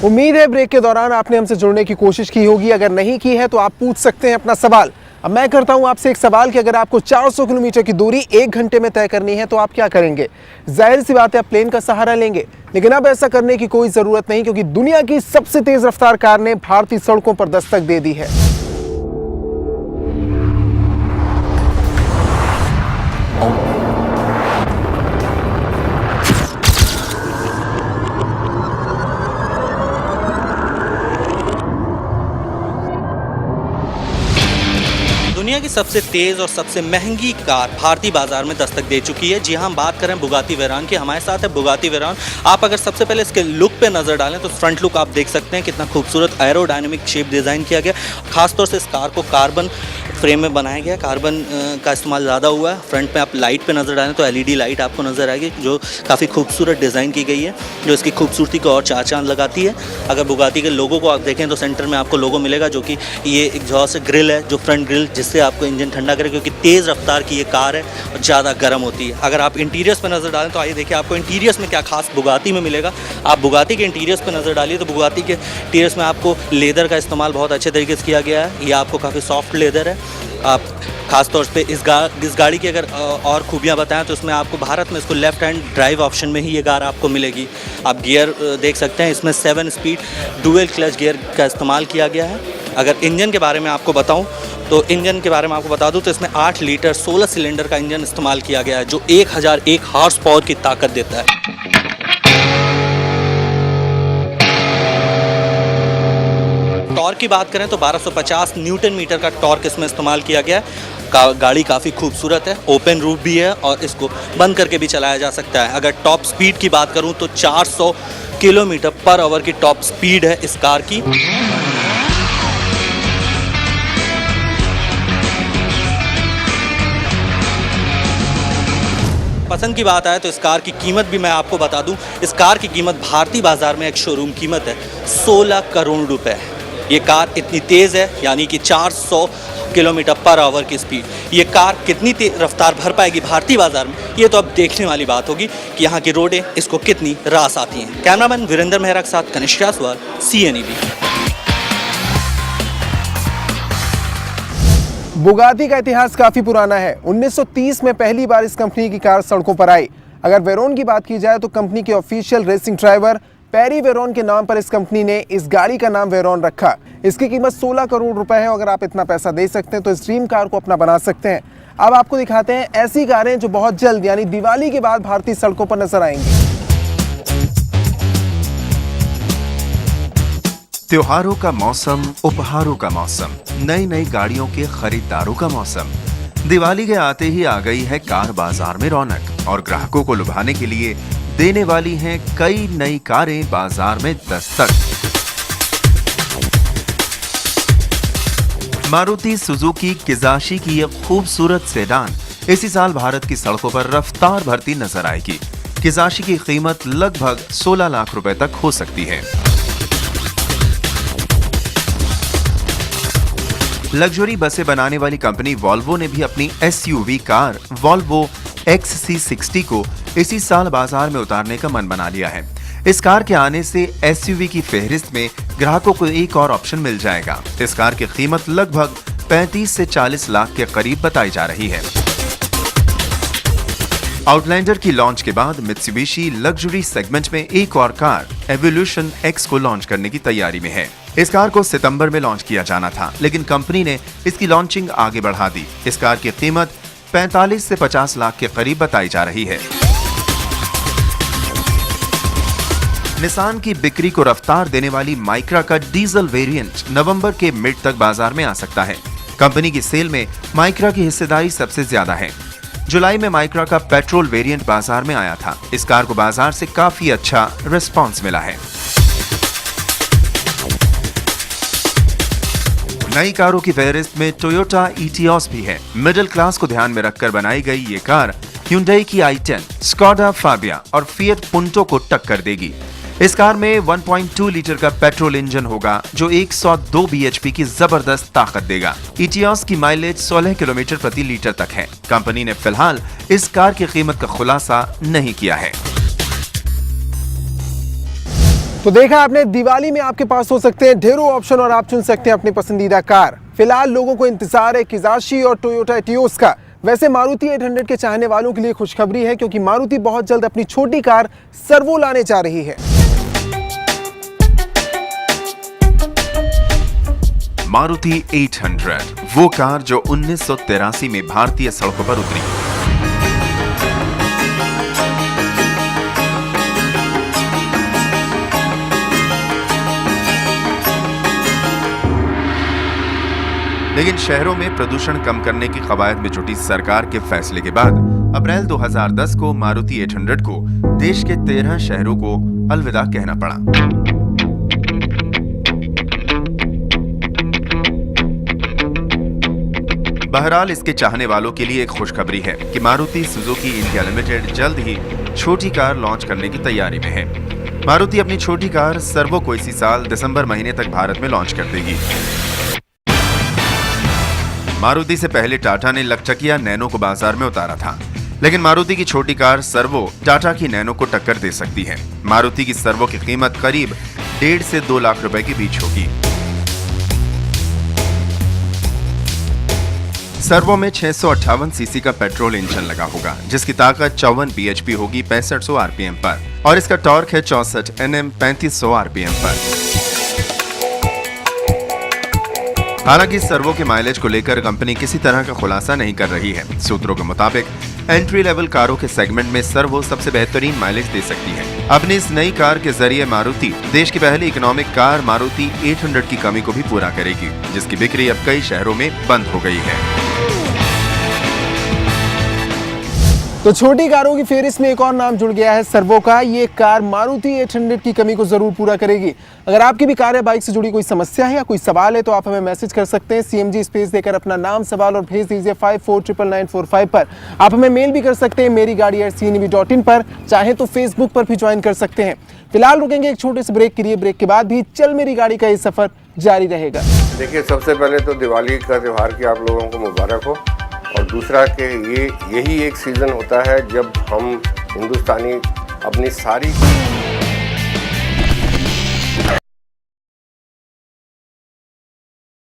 उम्मीद है ब्रेक के दौरान आपने हमसे जुड़ने की कोशिश की होगी। अगर नहीं की है तो आप पूछ सकते हैं अपना सवाल। अब मैं करता हूं आपसे एक सवाल कि अगर आपको 400 किलोमीटर की दूरी 1 घंटे में तय करनी है तो आप क्या करेंगे? जाहिर सी बात है आप प्लेन का सहारा लेंगे, लेकिन अब ऐसा करने की कोई जरूरत नहीं, क्योंकि दुनिया की सबसे तेज रफ्तार कार ने भारतीय सड़कों पर दस्तक दे दी है। दुनिया की सबसे तेज़ और सबसे महंगी कार भारतीय बाजार में दस्तक दे चुकी है। जी हाँ, हम बात करें बुगाटी वेरॉन की। हमारे साथ है बुगाटी वेरॉन। आप अगर सबसे पहले इसके लुक पे नज़र डालें तो फ्रंट लुक आप देख सकते हैं कितना खूबसूरत एरोडायनेमिक शेप डिज़ाइन किया गया। खासतौर से इस कार को कार्बन फ्रेम में बनाया गया, कार्बन का इस्तेमाल ज़्यादा हुआ है। फ्रंट में आप लाइट पे नज़र डालें तो LED लाइट आपको नज़र आएगी, जो काफ़ी खूबसूरत डिज़ाइन की गई है, जो इसकी खूबसूरती को और चार चांद लगाती है। अगर बुगाटी के लोगों को आप देखें तो सेंटर में आपको लोगो मिलेगा, जो कि ये एग्जॉस्ट ग्रिल है, जो फ्रंट ग्रिल, जिससे आपको इंजन ठंडा करे, क्योंकि तेज़ रफ्तार की ये कार है और ज़्यादा गर्म होती है। अगर आप इंटीरियर्स पर नज़र डालें तो आइए देखिए आपको इंटीरियर्स में क्या खास बुगाटी में मिलेगा। आप बुगाटी के इंटीरियर्स पर नज़र डालिए तो बुगाटी के इंटीरियर्स में आपको लेदर का इस्तेमाल बहुत अच्छे तरीके से किया गया है। ये आपको काफ़ी सॉफ्ट लेदर है। आप खासतौर पे इस गाड़ी की अगर और खूबियाँ बताएं तो इसमें आपको भारत में इसको लेफ़्ट हैंड ड्राइव ऑप्शन में ही ये कार आपको मिलेगी। आप गियर देख सकते हैं, इसमें 7 स्पीड डुअल क्लच गियर का इस्तेमाल किया गया है। अगर इंजन के बारे में आपको बताऊं तो इंजन के बारे में आपको बता दूं तो इसमें 8 लीटर 16 सिलेंडर का इंजन इस्तेमाल किया गया है, जो 1001 हॉर्स पावर की ताकत देता है। टॉर्क की बात करें तो 1250 न्यूटन मीटर का टॉर्क इसमें इस्तेमाल किया गया है। गाड़ी काफ़ी खूबसूरत है, ओपन रूफ भी है और इसको बंद करके भी चलाया जा सकता है। अगर टॉप स्पीड की बात करूं तो 400 किलोमीटर पर आवर की टॉप स्पीड है इस कार की। पसंद की बात आए तो इस कार की कीमत भी मैं आपको बता दूं। इस कार की कीमत भारतीय बाजार में एक शोरूम कीमत है 16 करोड़ रुपए। ये कार इतनी तेज़ है, यानी कि 400 किलोमीटर पर आवर की स्पीड। ये कार कितनी रफ्तार भर पाएगी भारतीय बाजार में, ये तो अब देखने वाली बात होगी कि यहाँ की रोडें इसको कितनी रास आती हैं। कैमरामैन वीरेंद्र मेहरा के साथ कनिष्क जायसवाल, CNEB। बुगाटी का इतिहास काफी पुराना है। 1930 में पहली बार इस कंपनी की कार सड़कों पर आई। अगर वेरॉन की बात की जाए तो कंपनी के official racing driver Pierre Veyron के नाम पर इस कंपनी ने इस गाड़ी का नाम वेरॉन रखा। इसकी कीमत 16 करोड़ रुपए है। अगर आप इतना पैसा दे सकते हैं तो इस ड्रीम कार को अपना बना सकते हैं। अब आपको दिखाते हैं ऐसी कारें जो बहुत जल्द यानी दिवाली के बाद भारतीय सड़कों पर नजर आएंगी। त्योहारों का मौसम, उपहारों का मौसम, नई नई गाड़ियों के खरीदारों का मौसम। दिवाली के आते ही आ गई है कार बाजार में रौनक, और ग्राहकों को लुभाने के लिए देने वाली हैं कई नई कारें बाजार में दस्तक। मारुति सुजुकी किजाशी की एक खूबसूरत सेडान इसी साल भारत की सड़कों पर रफ्तार भरती नजर आएगी। किजाशी की कीमत लगभग 16 लाख रुपए तक हो सकती है। लग्जरी बसें बनाने वाली कंपनी वॉल्वो ने भी अपनी SUV कार वॉल्वो XC60 को इसी साल बाजार में उतारने का मन बना लिया है। इस कार के आने से SUV की फहरिस्त में ग्राहकों को एक और ऑप्शन मिल जाएगा। इस कार की कीमत लगभग 35 से 40 लाख के करीब बताई जा रही है। आउटलैंडर की लॉन्च के बाद मित्सुबिशी लग्जरी सेगमेंट में एक और कार एवोल्यूशन X को लॉन्च करने की तैयारी में है। इस कार को सितंबर में लॉन्च किया जाना था, लेकिन कंपनी ने इसकी लॉन्चिंग आगे बढ़ा दी। इस कार की कीमत 45 से 50 लाख के करीब बताई जा रही है। निसान की बिक्री को रफ्तार देने वाली माइक्रा का डीजल वेरिएंट नवंबर के मिड तक बाजार में आ सकता है। कंपनी की सेल में माइक्रा की हिस्सेदारी सबसे ज्यादा है। जुलाई में माइक्रा का पेट्रोल वेरिएंट बाजार में आया था। इस कार को बाजार से काफी अच्छा रिस्पांस मिला है। नई कारों की फहरिस्त में टोयोटा इटियोस भी है। मिडिल क्लास को ध्यान में रखकर बनाई गई ये कार Hyundai की i10, स्कोडा फाबिया और फिएट पुंटो को टक्कर देगी। इस कार में 1.2 लीटर का पेट्रोल इंजन होगा, जो 102 bhp की जबरदस्त ताकत देगा। इटियोस की माइलेज 16 किलोमीटर प्रति लीटर तक है। कंपनी ने फिलहाल इस कार की कीमत का खुलासा नहीं किया है। तो देखा आपने, दिवाली में आपके पास हो सकते हैं ढेरों ऑप्शन और आप चुन सकते हैं अपनी पसंदीदा कार। फिलहाल लोगों को इंतजार है किजाशी और टोयोटा एटियोस का। वैसे मारुति 800 के चाहने वालों के लिए खुशखबरी है, क्योंकि मारुति बहुत जल्द अपनी छोटी कार सर्वो लाने जा रही है। मारुति 800, वो कार जो 1983 में भारतीय सड़कों पर उतरी। लेकिन शहरों में प्रदूषण कम करने की कवायद में जुटी सरकार के फैसले के बाद अप्रैल 2010 को मारुति 800 को देश के 13 शहरों को अलविदा कहना पड़ा। बहरहाल इसके चाहने वालों के लिए एक खुशखबरी है कि मारुति सुजुकी इंडिया लिमिटेड जल्द ही छोटी कार लॉन्च करने की तैयारी में है। मारुति अपनी छोटी कार सर्वो को इसी साल दिसंबर महीने तक भारत में लॉन्च कर देगी। मारुति से पहले टाटा ने लकचकिया नैनो को बाजार में उतारा था, लेकिन मारुति की छोटी कार सर्वो टाटा की नैनो को टक्कर दे सकती है। मारुति की सर्वो की कीमत करीब 1.5 से 2 लाख रुपए के बीच होगी। सर्वो में 658 सीसी का पेट्रोल इंजन लगा होगा, जिसकी ताकत 54 bhp होगी 6500 आरपीएम पर, और इसका टॉर्क है 64 Nm 3500 आरपीएम पर। हालांकि सर्वो के माइलेज को लेकर कंपनी किसी तरह का खुलासा नहीं कर रही है। सूत्रों के मुताबिक एंट्री लेवल कारों के सेगमेंट में सर्वो सबसे बेहतरीन माइलेज दे सकती है। अपनी इस नई कार के जरिए मारुति देश की पहली इकोनॉमिक कार मारुति 800 की कमी को भी पूरा करेगी, जिसकी बिक्री अब कई शहरों में बंद हो गई है। तो छोटी कारों की फेहरिस्त में एक और नाम जुड़ गया है सर्वो का। ये कार मारुति 800 की कमी को जरूर पूरा करेगी। अगर आपकी भी कार या बाइक से जुड़ी कोई समस्या है या कोई सवाल है तो आप हमें मैसेज कर सकते हैं CMG स्पेस देकर अपना नाम, सवाल और भेज दीजिए 549945 पर। आप हमें मेल भी कर सकते हैं meri-gaadi@cneb.in पर। चाहे तो फेसबुक पर भी ज्वाइन कर सकते हैं। फिलहाल रुकेंगे एक छोटे से ब्रेक के लिए। ब्रेक के बाद भी चल मेरी गाड़ी का ये सफर जारी रहेगा। देखिए, सबसे पहले तो दिवाली का त्यौहार की आप लोगों को मुबारक हो, और दूसरा कि यही एक सीज़न होता है जब हम हिंदुस्तानी अपनी सारी